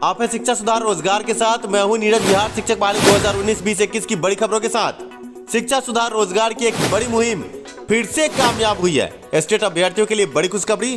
आप है शिक्षा सुधार रोजगार के साथ। मैं हूं नीरज। बिहार शिक्षक बहाली 2019-2021 की बड़ी खबरों के साथ। शिक्षा सुधार रोजगार की एक बड़ी मुहिम फिर से कामयाब हुई है। एस्टेट अभ्यर्थियों के लिए बड़ी खुशखबरी।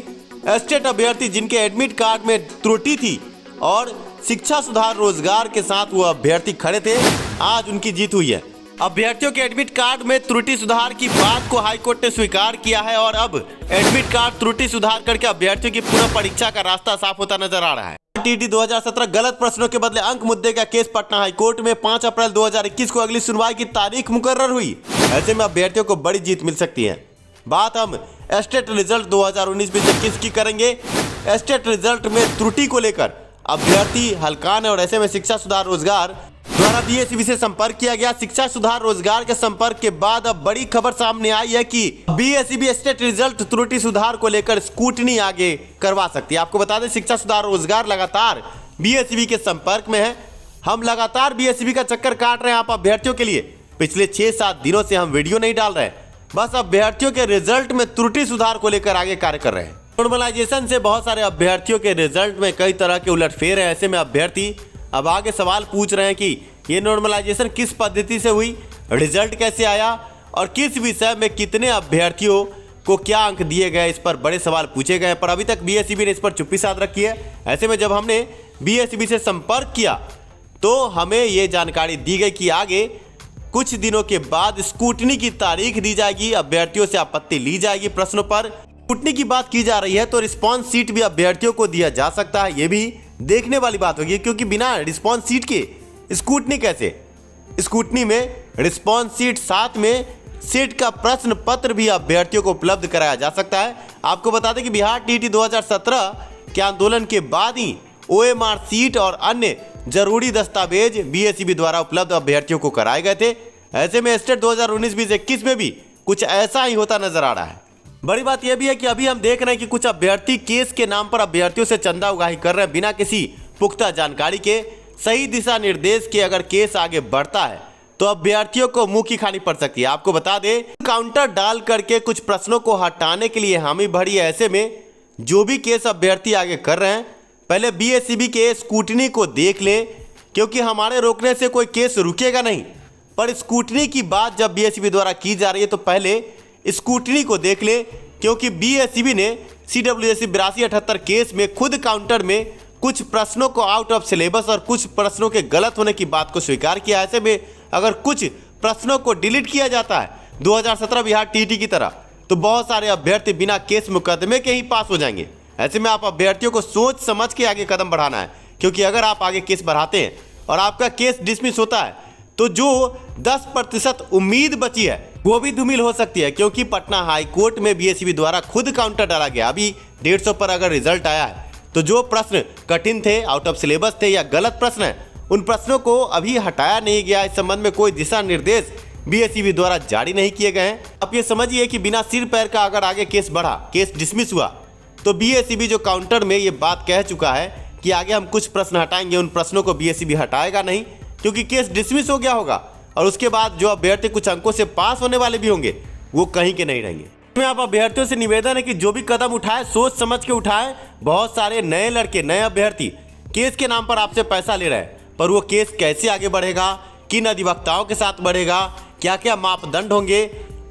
एस्टेट अभ्यर्थी जिनके एडमिट कार्ड में त्रुटि थी और शिक्षा सुधार रोजगार के साथ वो अभ्यर्थी खड़े थे, आज उनकी जीत हुई है। अभ्यर्थियों के एडमिट कार्ड में त्रुटि सुधार की बात को हाईकोर्ट ने स्वीकार किया है और अब एडमिट कार्ड त्रुटि सुधार करके अभ्यर्थियों की पुनः परीक्षा का रास्ता साफ होता नजर आ रहा है। टीटी 2017 गलत प्रश्नों के बदले अंक मुद्दे का केस पटना हाईकोर्ट में 5 अप्रैल 2021 को अगली सुनवाई की तारीख मुकर्रर हुई। ऐसे में अभ्यर्थियों को बड़ी जीत मिल सकती है। बात हम एस्टेट रिजल्ट 2019-2021 की करेंगे। एस्टेट रिजल्ट में त्रुटि को लेकर अभ्यर्थी हलकान है और ऐसे में शिक्षा सुधार रोजगार द्वारा बीएसईबी से संपर्क किया गया। शिक्षा सुधार रोजगार के संपर्क के बाद अब बड़ी खबर सामने आई है कि बीएसईबी एस्टेट रिजल्ट त्रुटि सुधार को लेकर स्कूटनी आगे करवा सकती है। आपको बता दें, शिक्षा सुधार रोजगार लगातार बीएसईबी के संपर्क में है। हम लगातार बीएसईबी का चक्कर काट रहे हैं आप अभ्यर्थियों के लिए। पिछले 6-7 दिनों से हम वीडियो नहीं डाल रहे, बस अभ्यर्थियों के रिजल्ट में त्रुटि सुधार को लेकर आगे कार्य कर रहे हैं। नॉर्मलाइजेशन से बहुत सारे अभ्यर्थियों के रिजल्ट में कई तरह के उलटफेर है। ऐसे में अभ्यर्थी अब आगे सवाल पूछ रहे हैं कि ये नॉर्मलाइजेशन किस पद्धति से हुई, रिजल्ट कैसे आया और किस विषय में कितने अभ्यर्थियों को क्या अंक दिए गए, इस पर बड़े सवाल पूछे गए। पर अभी तक बीएसईबी ने इस पर चुप्पी साध रखी है। ऐसे में जब हमने बीएसईबी से संपर्क किया तो हमें ये जानकारी दी गई कि आगे कुछ दिनों के बाद स्कूटनी की तारीख दी जाएगी, अभ्यर्थियों से आपत्ति ली जाएगी। प्रश्नों पर स्कूटनी की बात की जा रही है तो रिस्पॉन्स सीट भी अभ्यर्थियों को दिया जा सकता है। ये भी देखने वाली बात होगी, क्योंकि बिना रिस्पॉन्स सीट के स्कूटनी कैसे। स्कूटनी में रिस्पॉन्स सीट, साथ में सीट का प्रश्न पत्र भी अभ्यर्थियों को उपलब्ध कराया जा सकता है। आपको बता दें कि बिहार टीटी 2017 के आंदोलन के बाद ही ओएमआर सीट और अन्य जरूरी दस्तावेज बीएसईबी द्वारा उपलब्ध अभ्यर्थियों को कराए गए थे। ऐसे में एस्टेट 2019-2021 में भी कुछ ऐसा ही होता नजर आ रहा है। बड़ी बात यह भी है कि अभी हम देख रहे हैं कि कुछ अभ्यर्थी केस के नाम पर अभ्यर्थियों से चंदा उगाही कर रहे हैं बिना किसी पुख्ता जानकारी के। सही दिशा निर्देश के अगर केस आगे बढ़ता है तो अभ्यर्थियों को मुंह की खानी पड़ सकती है। आपको बता दें, काउंटर डाल करके कुछ प्रश्नों को हटाने के लिए हामी भरी है। ऐसे में जो भी केस अभ्यर्थी आगे कर रहे हैं, पहले बीएसईबी के स्कूटनी को देख लें, क्योंकि हमारे रोकने से कोई केस रुकेगा नहीं। पर स्कूटनी की बात जब बीएसईबी द्वारा की जा रही है तो पहले स्कूटनी को देख ले, क्योंकि बीएसईबी ने CWSC 8278 केस में खुद काउंटर में कुछ प्रश्नों को आउट ऑफ सिलेबस और कुछ प्रश्नों के गलत होने की बात को स्वीकार किया। ऐसे में अगर कुछ प्रश्नों को डिलीट किया जाता है 2017 बिहार टीटी की तरह, तो बहुत सारे अभ्यर्थी बिना केस मुकदमे के ही पास हो जाएंगे। ऐसे में आप अभ्यर्थियों को सोच समझ के आगे कदम बढ़ाना है, क्योंकि अगर आप आगे केस बढ़ाते हैं और आपका केस डिसमिस होता है तो जो 10% उम्मीद बची है वो भी धूमिल हो सकती है, क्योंकि पटना हाईकोर्ट में बीएसईबी द्वारा खुद काउंटर डाला गया। अभी 150 पर अगर रिजल्ट आया है तो जो प्रश्न कठिन थे, आउट ऑफ सिलेबस थे या गलत प्रश्न है, उन प्रश्नों को अभी हटाया नहीं गया। इस संबंध में कोई दिशा निर्देश बीएसईबी द्वारा जारी नहीं किए गए हैं। आप ये समझिए कि बिना सिर पैर का अगर आगे केस बढ़ा, केस डिसमिस हुआ, तो बीएसईबी जो काउंटर में ये बात कह चुका है कि आगे हम कुछ प्रश्न हटाएंगे, उन प्रश्नों को बीएसईबी हटाएगा नहीं, क्योंकि केस डिसमिस हो गया होगा और उसके बाद जो अभ्यर्थी कुछ अंकों से पास होने वाले भी होंगे वो कहीं के नहीं रहेंगे। मैं आप अभ्यर्थियों से निवेदन है कि जो भी कदम उठाए सोच समझ के उठाए। बहुत सारे नए लड़के, नए अभ्यर्थी केस के नाम पर आपसे पैसा ले रहे हैं, पर वो केस कैसे आगे बढ़ेगा, किन अधिवक्ताओं के साथ बढ़ेगा, क्या क्या मापदंड होंगे,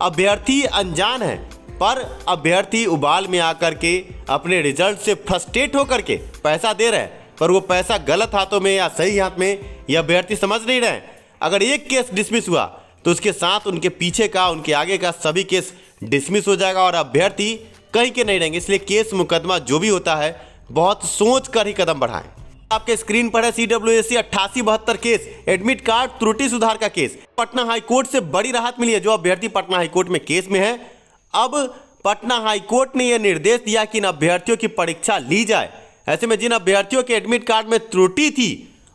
अभ्यर्थी अनजान है। पर अभ्यर्थी उबाल में आकर के अपने रिजल्ट से फ्रस्ट्रेट होकर के पैसा दे रहे हैं, पर वो पैसा गलत हाथों में या सही हाथ में ये अभ्यर्थी समझ नहीं रहे। अगर एक केस डिसमिस हुआ तो उसके साथ उनके पीछे का, उनके आगे का सभी केस डिसमिस हो जाएगा और अभ्यर्थी कहीं के नहीं रहेंगे। इसलिए केस मुकदमा जो भी होता है बहुत सोच कर ही कदम बढ़ाएं। आपके स्क्रीन पर है CWSC 8872 केस, एडमिट कार्ड त्रुटि सुधार का केस। पटना हाईकोर्ट से बड़ी राहत मिली है जो अभ्यर्थी पटना हाईकोर्ट में केस में है। अब पटना हाईकोर्ट ने यह निर्देश दिया कि इन अभ्यर्थियों की परीक्षा ली जाए। ऐसे में जिन अभ्यर्थियों के एडमिट कार्ड में त्रुटि थी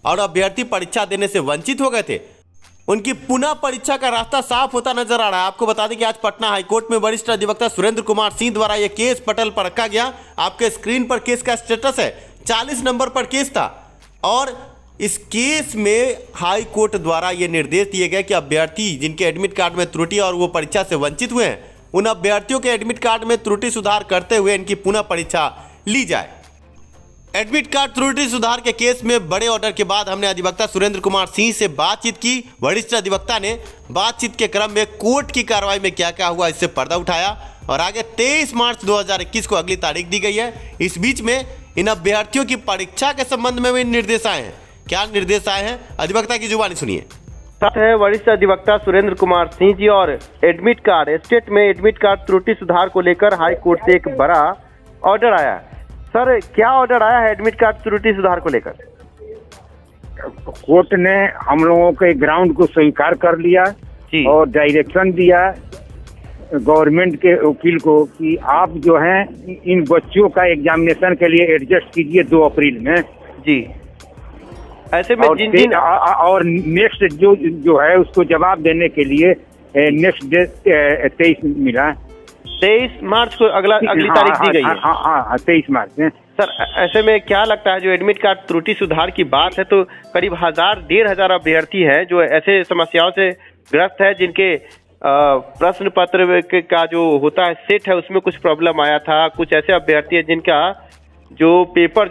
और अभ्यर्थी परीक्षा देने से वंचित हो गए थे, उनकी पुनः परीक्षा का रास्ता साफ होता नजर आ रहा है। आपको बता दें कि आज पटना हाईकोर्ट में वरिष्ठ अधिवक्ता सुरेंद्र कुमार सिंह द्वारा यह केस पटल पर रखा गया। आपके स्क्रीन पर केस का स्टेटस है, 40 नंबर पर केस था और इस केस में हाई कोर्ट द्वारा यह निर्देश दिए गए कि अभ्यर्थी जिनके एडमिट कार्ड में त्रुटि और वो परीक्षा से वंचित हुए हैं, उन अभ्यर्थियों के एडमिट कार्ड में त्रुटि सुधार करते हुए इनकी पुनः परीक्षा ली जाए। एडमिट कार्ड त्रुटि सुधार के केस में बड़े ऑर्डर के बाद हमने अधिवक्ता सुरेंद्र कुमार सिंह से बातचीत की। वरिष्ठ अधिवक्ता ने बातचीत के क्रम में कोर्ट की कार्रवाई में क्या क्या हुआ इससे पर्दा उठाया और आगे 23 मार्च 2021 को अगली तारीख दी गई है। इस बीच में इन अभ्यर्थियों की परीक्षा के संबंध में भी निर्देश आए हैं। क्या निर्देश आए हैं, अधिवक्ता की जुबानी सुनिए। साथ है वरिष्ठ अधिवक्ता सुरेंद्र कुमार सिंह जी। और एडमिट कार्ड स्टेट में एडमिट कार्ड त्रुटि सुधार को लेकर हाई कोर्ट से एक बड़ा ऑर्डर आया है। सर, क्या ऑर्डर आया है एडमिट कार्ड त्रुटि सुधार को लेकर? कोर्ट ने हम लोगों के ग्राउंड को स्वीकार कर लिया जी। और डायरेक्शन दिया गवर्नमेंट के वकील को कि आप जो हैं इन बच्चों का एग्जामिनेशन के लिए एडजस्ट कीजिए 2 अप्रैल में जी। ऐसे में और नेक्स्ट जो है उसको जवाब देने के लिए नेक्स्ट डेट 23 मिला। 23 मार्च को अगली तारीख दी गई है। हाँ, 23 मार्च में। सर, ऐसे में क्या लगता है, जो एडमिट कार्ड त्रुटि सुधार की बात है तो करीब 1000-1500 अभ्यर्थी हैं जो ऐसे समस्याओं से ग्रस्त है, जिनके प्रश्न पत्र का जो होता है सेट है उसमें कुछ प्रॉब्लम आया था। कुछ ऐसे अभ्यर्थी है जिनका जो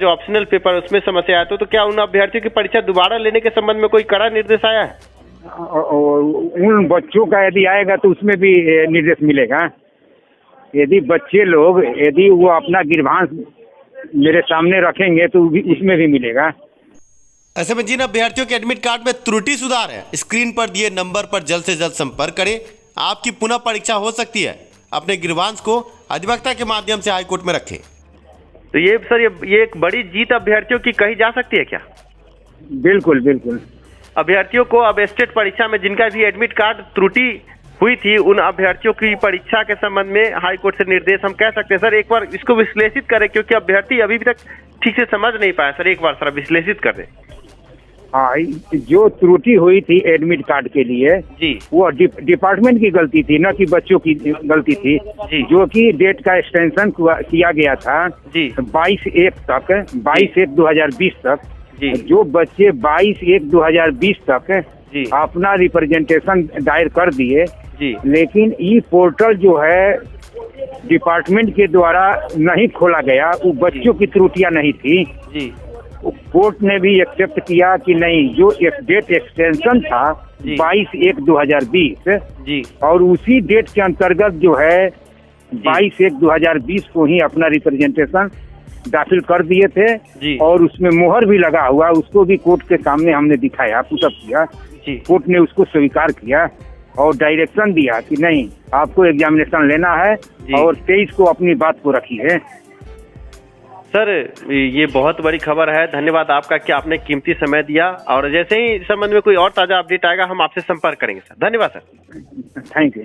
ऑप्शनल पेपर उसमें समस्या आया तो क्या उन अभ्यर्थियों की परीक्षा दोबारा लेने के संबंध में कोई कड़ा निर्देश आया है? उन बच्चों का यदि आएगा तो उसमें भी निर्देश मिलेगा। यदि बच्चे लोग यदि वो अपना गिरभांस मेरे सामने रखेंगे तो उसमें भी मिलेगा। ऐसे में जिन अभ्यर्थियों के एडमिट कार्ड में त्रुटि सुधार है, स्क्रीन पर दिए नंबर पर जल्द से जल्द संपर्क करें। आपकी पुनः परीक्षा हो सकती है। अपने गिरभांस को अधिवक्ता के माध्यम से हाईकोर्ट में रखें। तो ये सर, ये एक बड़ी जीत अभ्यर्थियों की कही जा सकती है क्या? बिल्कुल बिल्कुल। अभ्यर्थियों को अब स्टेट परीक्षा में जिनका भी एडमिट कार्ड त्रुटि हुई थी उन अभ्यर्थियों की परीक्षा के संबंध में हाई कोर्ट से निर्देश हम कह सकते हैं। सर, एक बार इसको विश्लेषित करें, क्योंकि अभ्यर्थी अभी तक ठीक से समझ नहीं पाया। सर, एक बार सर विश्लेषित कर दें। हाँ, जो त्रुटि हुई थी एडमिट कार्ड के लिए जी, वो डिपार्टमेंट की गलती थी, न कि बच्चों की गलती थी जी। जो कि डेट का एक्सटेंशन किया गया था जी 22/1/2020 तक जी। जो बच्चे 22/1/2020 तक जी अपना रिप्रेजेंटेशन दायर कर दिए जी, लेकिन ई पोर्टल जो है डिपार्टमेंट के द्वारा नहीं खोला गया, वो बच्चों की त्रुटियां नहीं थी जी। कोर्ट ने भी एक्सेप्ट किया कि नहीं, जो एक डेट एक्सटेंशन था 22/1/2020 जी, और उसी डेट के अंतर्गत जो है 22/1/2020 को ही अपना रिप्रेजेंटेशन दाखिल कर दिए थे जी। और उसमें मोहर भी लगा हुआ, उसको भी कोर्ट के सामने हमने दिखाया, पुटअप किया जी। कोर्ट ने उसको स्वीकार किया और डायरेक्शन दिया कि नहीं, आपको एग्जामिनेशन लेना है और 23 को अपनी बात को रखी है। सर, ये बहुत बड़ी खबर है। धन्यवाद आपका कि आपने कीमती समय दिया, और जैसे ही इस संबंध में कोई और ताजा अपडेट आएगा हम आपसे संपर्क करेंगे। सर, धन्यवाद सर। Thank you.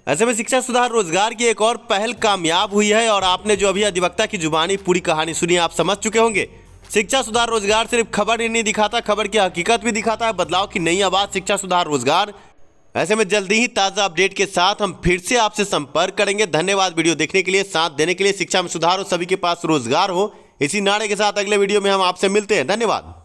ऐसे में शिक्षा सुधार रोजगार की एक और पहल कामयाब हुई है और आपने जो अभी अधिवक्ता की जुबानी पूरी कहानी सुनी, आप समझ चुके होंगे। शिक्षा सुधार रोजगार सिर्फ खबर ही नहीं दिखाता, खबर की हकीकत भी दिखाता है। बदलाव की नई आवाज शिक्षा सुधार रोजगार। ऐसे में जल्दी ही ताजा अपडेट के साथ हम फिर से आपसे संपर्क करेंगे। धन्यवाद वीडियो देखने के लिए, साथ देने के लिए। शिक्षा में सुधार हो, सभी के पास रोजगार हो, इसी नारे के साथ अगले वीडियो में हम आपसे मिलते हैं। धन्यवाद।